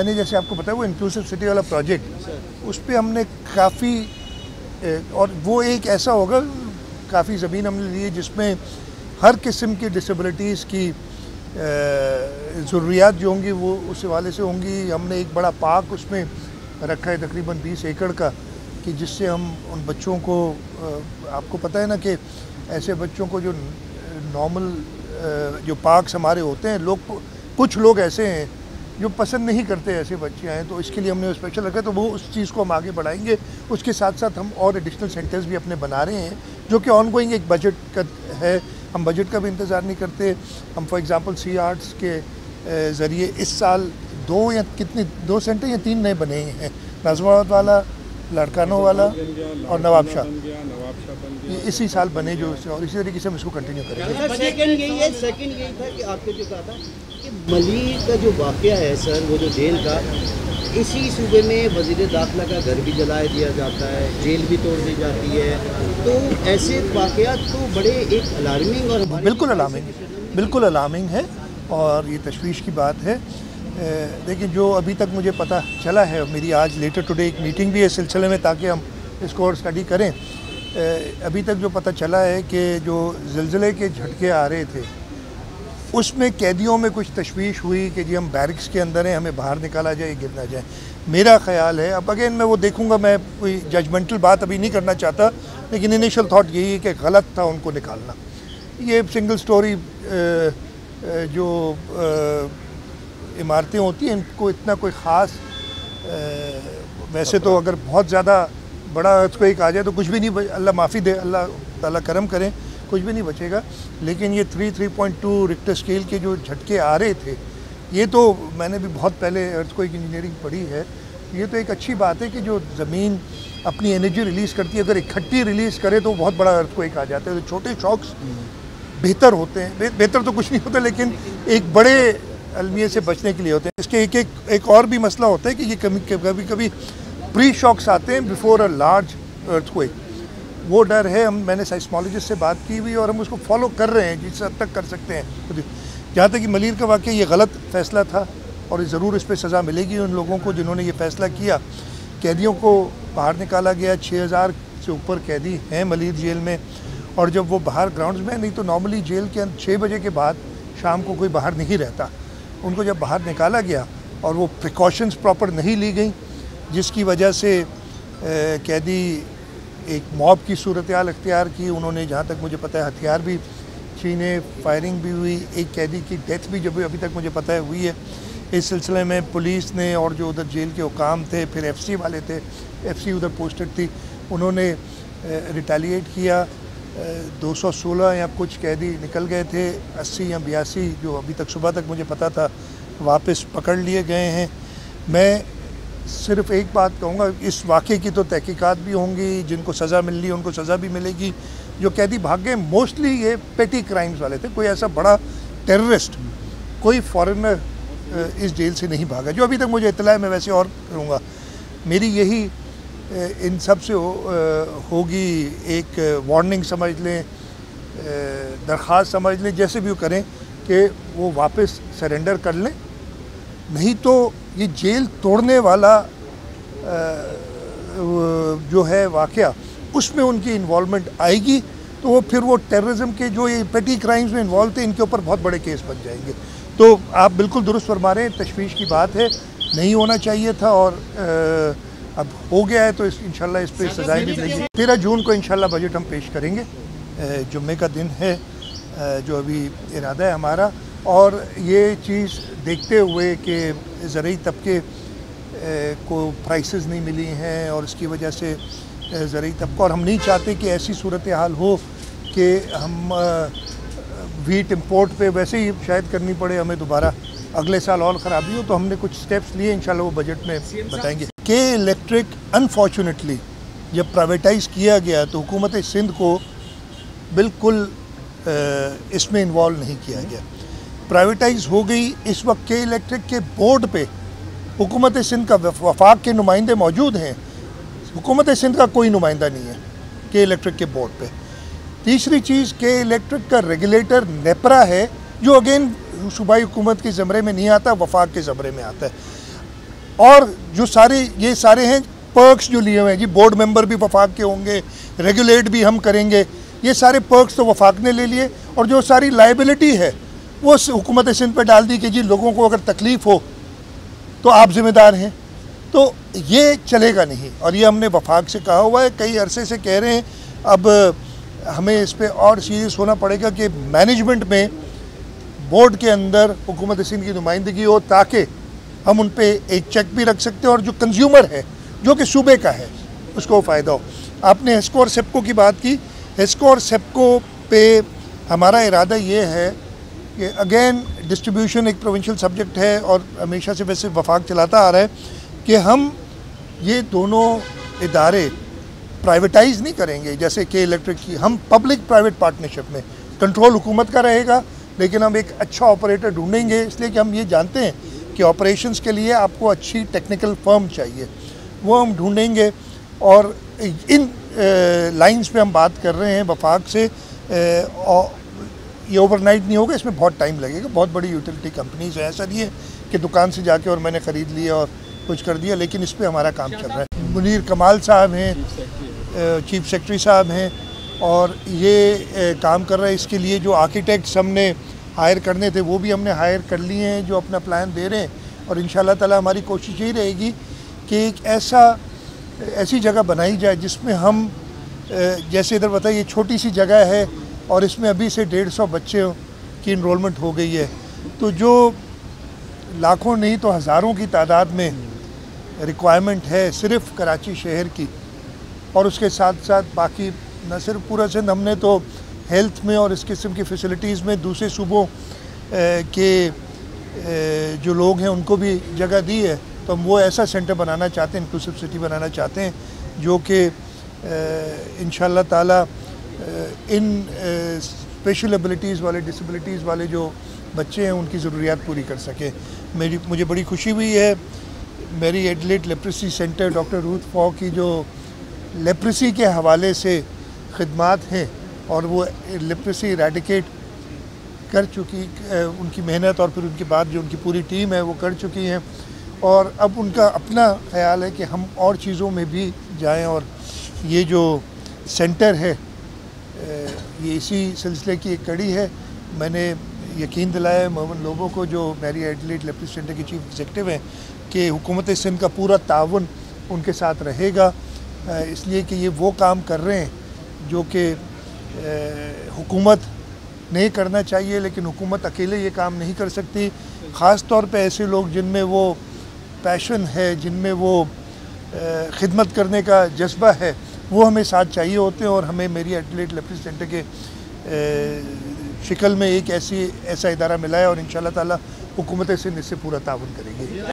मैंने जैसे आपको बताया वो इंक्लूसिव सिटी वाला प्रोजेक्ट, उस पर हमने काफ़ी, और वो एक ऐसा होगा, काफ़ी ज़मीन हमने ली है जिसमें हर किस्म की डिसेबिलिटीज़ की ज़रूरियात जो होंगी वो उस हवाले से होंगी। हमने एक बड़ा पार्क उसमें रखा है तकरीबन 20 एकड़ का, कि जिससे हम उन बच्चों को, आपको पता है ना कि ऐसे बच्चों को जो नॉर्मल जो पार्क्स हमारे होते हैं, कुछ लोग ऐसे हैं जो पसंद नहीं करते ऐसे बच्चे आए, तो इसके लिए हमने स्पेशल रखा है। तो वो उस चीज़ को हम आगे बढ़ाएंगे। उसके साथ साथ हम और एडिशनल सेंटर्स भी अपने बना रहे हैं, जो कि ऑनगोइंग एक बजट का है। हम बजट का भी इंतज़ार नहीं करते। हम फॉर एग्ज़ाम्पल सी आर्ट्स के ज़रिए इस साल 2 सेंटर या 3 नए बने हैं, नाज़िमाबाद वाला, लड़कानों वाला और नवाब शाह, ये इसी साल बने जो, और इसी तरीके से हम इसको कंटिन्यू करेंगे। सेकंड यही था कि आपने जो कहा था कि मलीर का जो वाक़या है सर, वो जो जेल का, इसी सूबे में वज़ीर दाखिला का घर भी जला दिया जाता है, जेल भी तोड़ दी जाती है, तो ऐसे वाक़यात तो बड़े एक अलार्मिंग और बिल्कुल अलार्मिंग है और ये तशवीश की बात है। देखिए, जो अभी तक मुझे पता चला है, मेरी आज लेटर टुडे एक मीटिंग भी है इस सिलसिले में, ताकि हम इसको और स्टडी करें। अभी तक जो पता चला है कि जो ज़िलज़िले के झटके आ रहे थे, उसमें कैदियों में कुछ तशवीश हुई कि जी हम बैरिक्स के अंदर हैं, हमें बाहर निकाला जाए, गिर ना जाए। मेरा ख़्याल है, अब अगेन मैं वो देखूंगा, मैं कोई जजमेंटल बात अभी नहीं करना चाहता, लेकिन इनिशियल थाट यही है कि गलत था उनको निकालना। ये सिंगल स्टोरी जो इमारतें होती हैं, इनको इतना कोई ख़ास, वैसे तो अगर बहुत ज़्यादा बड़ा अर्थक्वेक आ जाए तो कुछ भी नहीं, अल्लाह माफ़ी दे, अल्लाह ताला करम करें, कुछ भी नहीं बचेगा। लेकिन ये 3.2 रिक्टर स्केल के जो झटके आ रहे थे, ये तो मैंने भी बहुत पहले अर्थक्वेक इंजीनियरिंग पढ़ी है। ये तो एक अच्छी बात है कि जो ज़मीन अपनी एनर्जी रिलीज़ करती है, अगर इकट्ठी रिलीज़ करे तो बहुत बड़ा अर्थक्वेक आ जाता है। तो छोटे शॉक्स बेहतर होते हैं, बेहतर तो कुछ नहीं होता, लेकिन एक बड़े अलमिये से बचने के लिए होते हैं। इसके एक और भी मसला होता है कि ये कभी कभी प्री शॉक्स आते हैं बिफोर अ लार्ज अर्थक्वेक। वो डर है। मैंने साइस्मोलॉजिस्ट से बात की हुई और हम उसको फॉलो कर रहे हैं जिस हद तक कर सकते हैं। जहाँ तक कि मलीर का वाक़या ये गलत फ़ैसला था और ज़रूर इस पर सज़ा मिलेगी उन लोगों को जिन्होंने ये फ़ैसला किया। कैदियों को बाहर निकाला गया, 6000 से ऊपर कैदी हैं मलीर जेल में, और जब वो बाहर ग्राउंड्स में, नहीं तो नॉर्मली जेल के 6 बजे के बाद शाम को कोई बाहर नहीं रहता, उनको जब बाहर निकाला गया और वो प्रिकॉशंस प्रॉपर नहीं ली गई, जिसकी वजह से कैदी एक मॉब की सूरत हाल अख्तियार की। उन्होंने, जहाँ तक मुझे पता है, हथियार भी छीने, फायरिंग भी हुई, एक कैदी की डेथ भी जब अभी तक मुझे पता है हुई है। इस सिलसिले में पुलिस ने और जो उधर जेल के हुकाम थे, फिर FC वाले थे, FC उधर पोस्टेड थी, उन्होंने रिटेलिएट किया। 216 या कुछ कैदी निकल गए थे, 80 या 82 जो अभी तक सुबह तक मुझे पता था वापस पकड़ लिए गए हैं। मैं सिर्फ एक बात कहूँगा, इस वाक़े की तो तहकीकात भी होंगी, जिनको सज़ा मिल रही है उनको सज़ा भी मिलेगी। जो कैदी भाग गए मोस्टली ये पेटी क्राइम्स वाले थे, कोई ऐसा बड़ा टेररिस्ट, कोई फॉरेनर इस जेल से नहीं भागा, जो अभी तक मुझे इत्तला है। मैं वैसे और करूँगा, मेरी यही इन सब से होगी एक वार्निंग समझ लें, दरख्वास्त समझ लें, जैसे भी वो करें कि वो वापस सरेंडर कर लें। नहीं तो ये जेल तोड़ने वाला जो है वाक़या, उसमें उनकी इन्वॉल्वमेंट आएगी तो वो फिर वो टेररिज्म के जो ये पेटी क्राइम्स में इन्वॉल्व थे, इनके ऊपर बहुत बड़े केस बन जाएंगे। तो आप बिल्कुल दुरुस्त फरमा रहे हैं, तशवीश की बात है, नहीं होना चाहिए था और अब हो गया है, तो इंशाल्लाह इस पर सजाएँ भी मिलेंगी। 13 जून को इंशाल्लाह बजट हम पेश करेंगे, जुम्मे का दिन है जो अभी इरादा है हमारा। और ये चीज़ देखते हुए कि ज़रूरी तबके को प्राइसेस नहीं मिली हैं और इसकी वजह से ज़रूरी तबका, और हम नहीं चाहते कि ऐसी सूरत हाल हो कि हम वीट इंपोर्ट पे वैसे ही शायद करनी पड़े हमें दोबारा, अगले साल और ख़राबी हो। तो हमने कुछ स्टेप्स लिए, इंशाल्लाह वो बजट में बताएंगे। के इलेक्ट्रिक अनफॉर्चुनेटली जब प्राइवेटाइज़ किया गया तो हुकूमत सिंध को बिल्कुल इसमें इन्वॉल्व नहीं किया गया, प्राइवेटाइज़ हो गई। इस वक्त के इलेक्ट्रिक के बोर्ड पे हुकूमत सिंध का वफाक के नुमाइंदे मौजूद हैं, हुकूमत सिंध का कोई नुमाइंदा नहीं है के इलेक्ट्रिक के बोर्ड पे। तीसरी चीज़, के इलेक्ट्रिक का रेगुलेटर नेपरा है, जो अगेन सूबाई हुकूमत के ज़मरे में नहीं आता, वफाक के ज़मरे में आता है। और जो सारे ये सारे हैं पर्क्स जो लिए हुए हैं जी, बोर्ड मेंबर भी वफाक के होंगे, रेगुलेट भी हम करेंगे, ये सारे पर्क्स तो वफाक ने ले लिए, और जो सारी लाइबिलिटी है वो हुकूमत सिंध पर डाल दी कि जी लोगों को अगर तकलीफ़ हो तो आप ज़िम्मेदार हैं। तो ये चलेगा नहीं, और ये हमने वफाक से कहा हुआ है, कई अरसे से कह रहे हैं। अब हमें इस पर और सीरियस होना पड़ेगा कि मैनेजमेंट में बोर्ड के अंदर हुकूमत सिंध की नुमाइंदगी हो, ताकि हम उन पर एक चेक भी रख सकते हैं, और जो कंज्यूमर है जो कि सूबे का है उसको फ़ायदा हो। आपने हेस्को और सेप्को की बात की। हेस्को और सेप्को पे हमारा इरादा ये है कि अगेन डिस्ट्रीब्यूशन एक प्रोविंशियल सब्जेक्ट है, और हमेशा से वैसे वफाक चलाता आ रहा है कि हम ये दोनों इदारे प्राइवेटाइज़ नहीं करेंगे। जैसे के इलेक्ट्रिक की हम पब्लिक प्राइवेट पार्टनरशिप में, कंट्रोल हुकूमत का रहेगा, लेकिन हम एक अच्छा ऑपरेटर ढूंढेंगे, इसलिए कि हम ये जानते हैं कि ऑपरेशंस के लिए आपको अच्छी टेक्निकल फर्म चाहिए, वो हम ढूंढेंगे। और इन लाइंस पे हम बात कर रहे हैं वफाक से, और ये ओवरनाइट नहीं होगा, इसमें बहुत टाइम लगेगा। बहुत बड़ी यूटिलिटी कंपनीज हैं, ऐसा नहीं है कि दुकान से जाके और मैंने ख़रीद लिया और कुछ कर दिया, लेकिन इस पे हमारा काम चल रहा है। मुनीर कमाल साहब हैं, चीफ सेक्रेटरी साहब हैं, और ये काम कर रहा है। इसके लिए जो आर्किटेक्ट्स हमने हायर करने थे वो भी हमने हायर कर लिए हैं, जो अपना प्लान दे रहे हैं। और इंशाल्लाह ताला हमारी कोशिश यही रहेगी कि एक ऐसी जगह बनाई जाए जिसमें हम, जैसे इधर बताइए छोटी सी जगह है और इसमें अभी से 150 बच्चे की इनरोलमेंट हो गई है, तो जो लाखों नहीं तो हज़ारों की तादाद में रिक्वायरमेंट है सिर्फ कराची शहर की, और उसके साथ साथ बाकी न सिर्फ पूरा सिंध, हमने तो हेल्थ में और इस किस्म की फैसिलिटीज़ में दूसरे सूबों के जो लोग हैं उनको भी जगह दी है। तो हम वो ऐसा सेंटर बनाना चाहते हैं, इंक्लूसिव सिटी बनाना चाहते हैं, जो कि इंशाल्लाह ताला इन स्पेशल एबिलिटीज़ वाले, डिसेबिलिटीज़ वाले जो बच्चे हैं उनकी ज़रूरियात पूरी कर सके। मुझे बड़ी खुशी हुई है, मेरी एडलेट लेप्रेसी सेंटर डॉक्टर रूथ फॉ की जो लेप्रेसी के हवाले से खिदमात हैं, और वो लेप्रेसी इरेडिकेट कर चुकी, उनकी मेहनत और फिर उनके बाद जो उनकी पूरी टीम है वो कर चुकी हैं। और अब उनका अपना ख्याल है कि हम और चीज़ों में भी जाएं, और ये जो सेंटर है ये इसी सिलसिले की एक कड़ी है। मैंने यकीन दिलाया मोहम्मद लोगों को, जो मेरी एडलेट लेप्रेसी सेंटर के चीफ एग्जीक्यूटिव हैं, कि हुकूमत सिंध का पूरा ताउन उनके साथ रहेगा, इसलिए कि ये वो काम कर रहे हैं जो कि हुकूमत नहीं करना चाहिए, लेकिन हुकूमत अकेले ये काम नहीं कर सकती। ख़ास तौर पे ऐसे लोग जिनमें वो पैशन है, जिनमें वो खिदमत करने का जज्बा है, वो हमें साथ चाहिए होते हैं। और हमें मेरी एडलेट लेप्रेसी सेंटर के शिकल में एक ऐसा इदारा मिला है, और इंशाल्लाह ताला हुकूमत सिंध इससे पूरा ताउन करेगी।